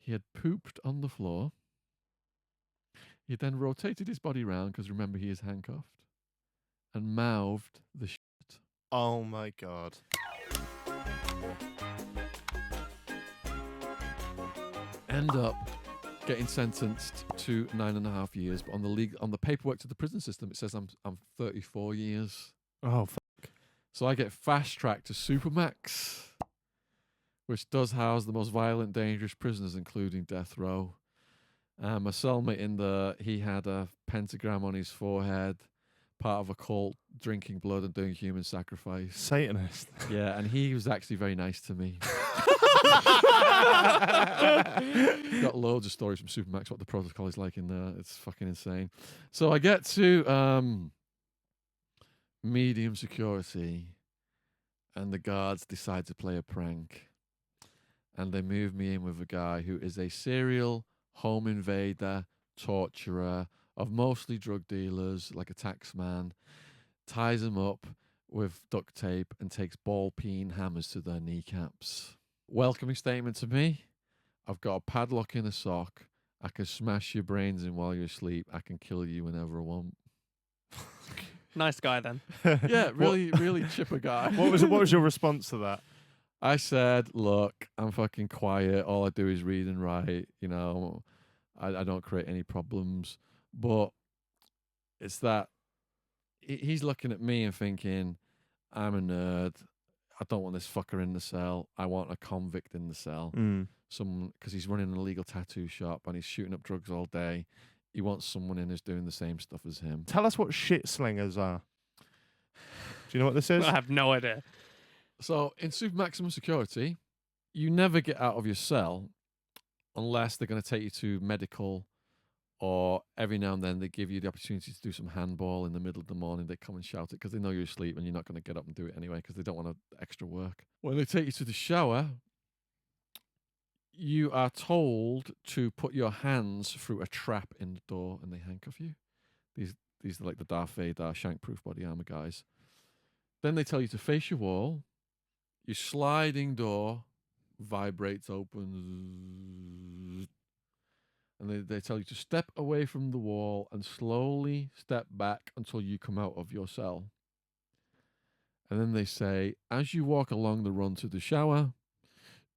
He had pooped on the floor. He then rotated his body round, because remember, he is handcuffed, and mouthed the shit. Oh my God. End up getting sentenced to 9.5 years, but on the paperwork to the prison system, it says I'm 34 years. Oh, So I get fast tracked to Supermax, which does house the most violent, dangerous prisoners, including death row. My cellmate he had a pentagram on his forehead, part of a cult, drinking blood and doing human sacrifice. Satanist. Yeah, and he was actually very nice to me. Got loads of stories from Supermax, what the protocol is like in there. It's fucking insane. So I get to medium security, and the guards decide to play a prank. And they move me in with a guy who is a serial home invader, torturer of mostly drug dealers, like a tax man, ties them up with duct tape and takes ball-peen hammers to their kneecaps. Welcoming statement to me: I've got a padlock in a sock. I can smash your brains in while you're asleep. I can kill you whenever I want. Nice guy then. Yeah, really chipper guy. What was your response to that? I said, look, I'm fucking quiet. All I do is read and write. You know, I don't create any problems. But it's that he's looking at me and thinking, I'm a nerd. I don't want this fucker in the cell. I want a convict in the cell. Someone, because he's running an illegal tattoo shop and he's shooting up drugs all day. He wants someone in who's doing the same stuff as him. Tell us what shit slingers are. Do you know what this is? I have no idea. So in super maximum security, you never get out of your cell unless they're going to take you to medical, or every now and then they give you the opportunity to do some handball in the middle of the morning. They come and shout it because they know you're asleep and you're not going to get up and do it anyway because they don't want extra work. When they take you to the shower, you are told to put your hands through a trap in the door and they handcuff you. These are like the Darth Vader shank-proof body armor guys. Then they tell you to face your wall. Your sliding door vibrates open. And they tell you to step away from the wall and slowly step back until you come out of your cell. And then they say, as you walk along the run to the shower,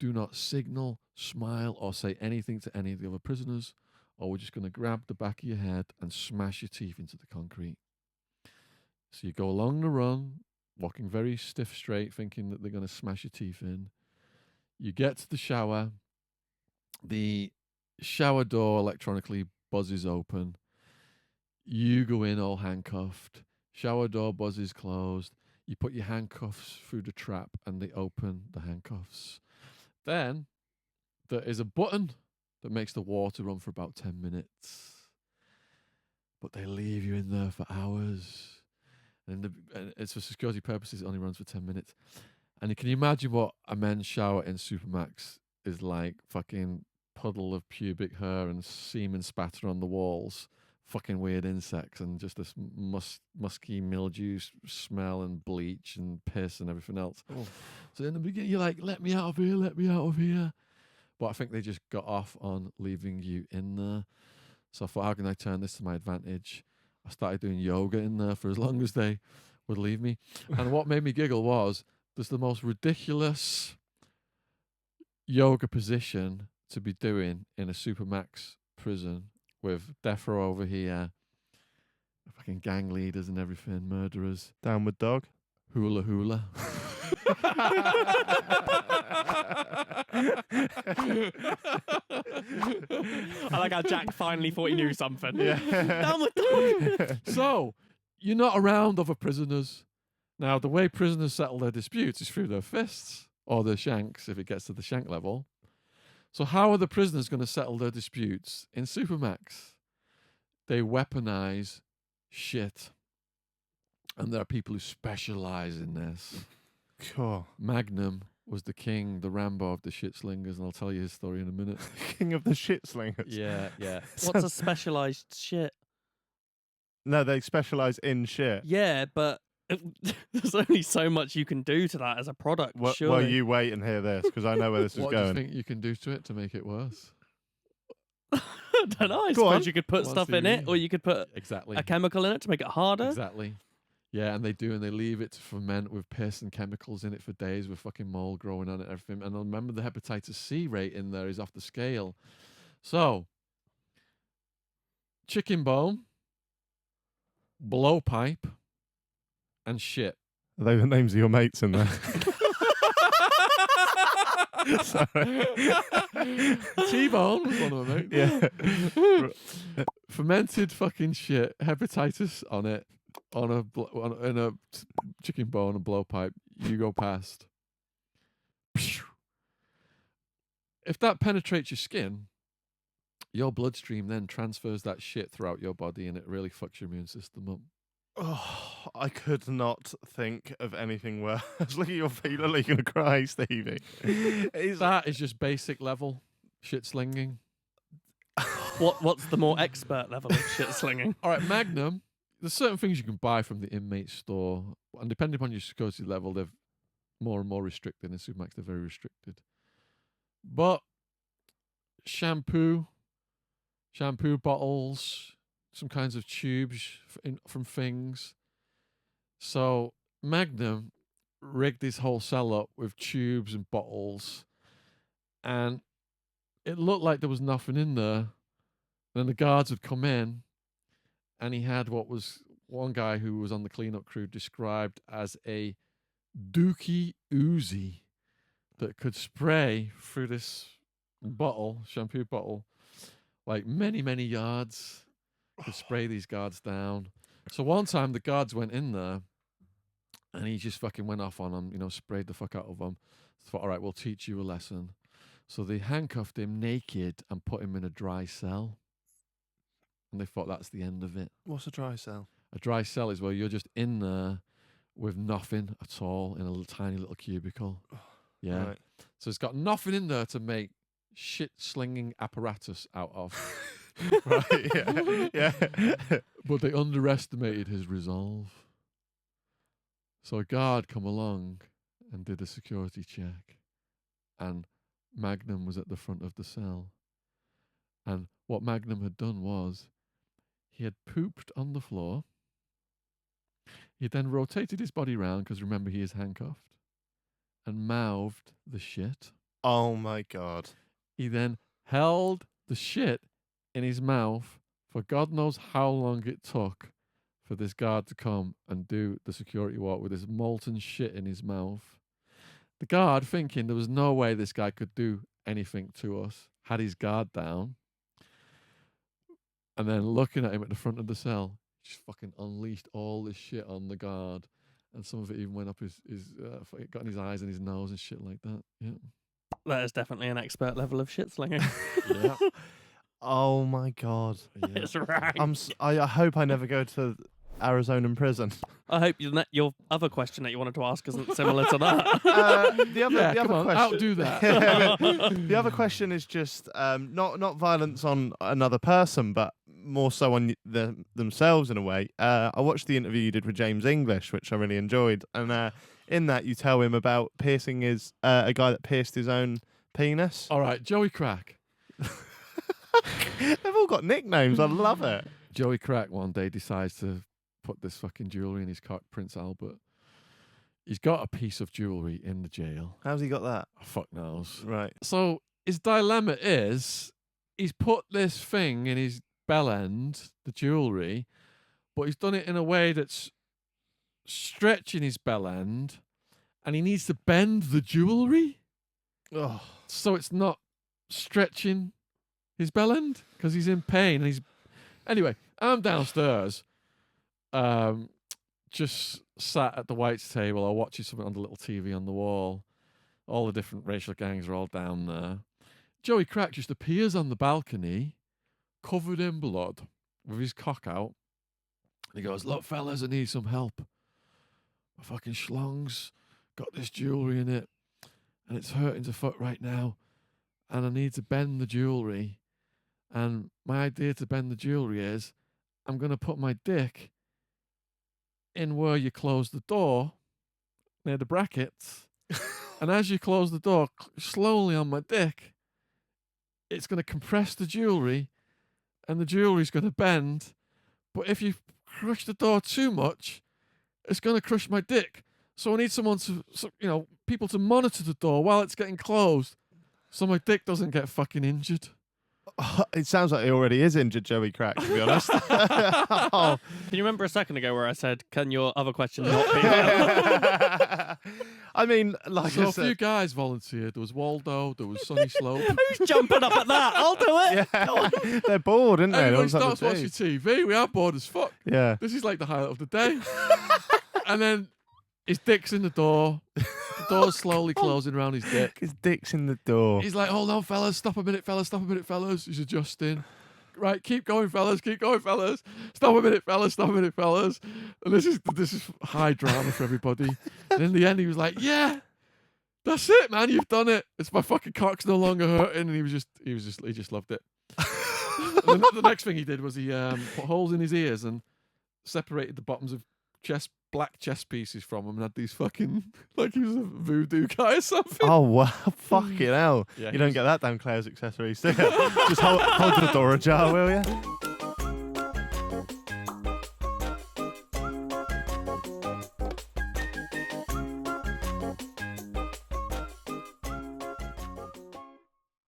do not signal, smile, or say anything to any of the other prisoners, or we're just going to grab the back of your head and smash your teeth into the concrete. So you go along the run, walking very stiff straight, thinking that they're going to smash your teeth in. You get to the shower. The shower door electronically buzzes open. You go in all handcuffed. Shower door buzzes closed. You put your handcuffs through the trap and they open the handcuffs. Then there is a button that makes the water run for about 10 minutes. But they leave you in there for hours. And it's for security purposes, it only runs for 10 minutes. And can you imagine what a men's shower in Supermax is like? Fucking puddle of pubic hair and semen spatter on the walls. Fucking weird insects and just this musky mildew smell and bleach and piss and everything else. Oh. So in the beginning, you're like, let me out of here, let me out of here. But I think they just got off on leaving you in there. So I thought, how can I turn this to my advantage? I started doing yoga in there for as long as they would leave me. And what made me giggle was there's the most ridiculous yoga position to be doing in a Supermax prison with death row over here, fucking gang leaders and everything, murderers. Downward dog. Hula hula. I like how Jack finally thought he knew something. Yeah. Downward dog. So, you're not around other prisoners. Now, the way prisoners settle their disputes is through their fists or their shanks, if it gets to the shank level. So how are the prisoners going to settle their disputes in Supermax? They weaponize shit. And there are people who specialize in this. Cool. Magnum was the king, the Rambo of the shit slingers, and I'll tell you his story in a minute. King of the shit slingers. Yeah. What's a specialized shit? No, they specialize in shit. Yeah, but there's only so much you can do to that as a product. Well, surely. you wait and hear this, because I know where this is What do you going. think you can do to it to make it worse? I don't know. I Go on. suppose you could put Go on, stuff in it, Stevie. or you could put Exactly. a chemical in it to make it harder. Exactly. Yeah, and they do, and they leave it to ferment with piss and chemicals in it for days with fucking mold growing on it and everything. And I remember the hepatitis C rate in there is off the scale. So, chicken bone, blowpipe, and shit. Are they the names of your mates in there? Sorry. T-bone was one of them, mate. Yeah. Fermented fucking shit, hepatitis on it, in a chicken bone and blowpipe. You go past. If that penetrates your skin, your bloodstream then transfers that shit throughout your body, and it really fucks your immune system up. Oh, I could not think of anything worse. Look at your feet. You look like you're going to cry, Stevie. That is just basic level shit slinging. What's the more expert level of shit slinging? All right, Magnum. There's certain things you can buy from the inmate store, and depending upon your security level, they're more and more restricted. In Supermax, they're very restricted. But shampoo bottles, some kinds of tubes from things. So Magnum rigged his whole cell up with tubes and bottles, and it looked like there was nothing in there. Then the guards would come in, and he had what was one guy who was on the cleanup crew described as a dookie Uzi that could spray through this shampoo bottle, like many, many yards, could spray these guards down. So one time the guards went in there and he just fucking went off on them, sprayed the fuck out of them. Thought, all right, we'll teach you a lesson. So they handcuffed him naked and put him in a dry cell. And they thought that's the end of it. What's a dry cell? A dry cell is where you're just in there with nothing at all in a tiny little cubicle. Yeah. Right. So it's got nothing in there to make shit slinging apparatus out of. Right, yeah. But they underestimated his resolve. So a guard come along and did a security check, and Magnum was at the front of the cell. And what Magnum had done was he had pooped on the floor. He had then rotated his body round, because remember, he is handcuffed, and mouthed the shit. Oh my God. He then held the shit in his mouth for God knows how long it took for this guard to come and do the security walk with this molten shit in his mouth. The guard, thinking there was no way this guy could do anything to us, had his guard down. And then looking at him at the front of the cell, just fucking unleashed all this shit on the guard. And some of it even went up it got in his eyes and his nose and shit like that. Yeah. That is definitely an expert level of shit slinging. Yeah. Oh my God. Yeah. It's rank. I hope I never go to Arizonan prison. I hope your other question that you wanted to ask isn't similar to that. The other Come on, question. outdo that. The other question is just not violence on another person, but more so on themselves in a way. I watched the interview you did with James English, which I really enjoyed, and in that you tell him about piercing a guy that pierced his own penis. All right, Joey Crack. They've all got nicknames. I love it. Joey Crack one day decides to put this fucking jewelry in his cock, Prince Albert. He's got a piece of jewelry in the jail. How's he got that? Fuck knows. Right. So his dilemma is he's put this thing in his bell end, the jewelry, but he's done it in a way that's stretching his bell end, and he needs to bend the jewelry so it's not stretching his bell end because he's in pain. And anyway, I'm downstairs, just sat at the whites table or watching something on the little TV on the wall. All the different racial gangs are all down there. Joey Crack just appears on the balcony, covered in blood, with his cock out. And he goes, "Look, fellas, I need some help. My fucking schlong's got this jewelry in it, and it's hurting to fuck right now. And I need to bend the jewelry. And my idea to bend the jewelry is I'm going to put my dick in where you close the door, near the brackets. And as you close the door slowly on my dick, it's going to compress the jewelry and the jewelry's going to bend. But if you crush the door too much, it's going to crush my dick. So I need someone to, people to monitor the door while it's getting closed, so my dick doesn't get fucking injured. It sounds like he already is injured, Joey Crack, to be honest. Oh. Can you remember a second ago where I said, can your other question not be? I mean, like So I a said, few guys volunteered. There was Waldo, there was Sunny Slope. Who's jumping up at that? I'll do it. yeah, they're bored, aren't they? Everybody They're on starts watching TV. We are bored as fuck. Yeah. This is like the highlight of the day. And then his dick's in the door. The door's slowly closing around his dick. His dick's in the door. He's like, hold on, fellas. Stop a minute, fellas. Stop a minute, fellas. He's adjusting. Right, keep going, fellas. Keep going, fellas. Stop a minute, fellas. Stop a minute, fellas. And this is high drama for everybody. And in the end, he was like, yeah, that's it, man. You've done it. It's my fucking cock's no longer hurting. And he just loved it. And the next thing he did was he put holes in his ears and separated the bottoms of black chess pieces from him and had these fucking, like he was a voodoo guy or something. Oh, wow. Fucking hell. Yeah, You don't get that down Claire's accessories, do you? Just hold the door ajar, will you?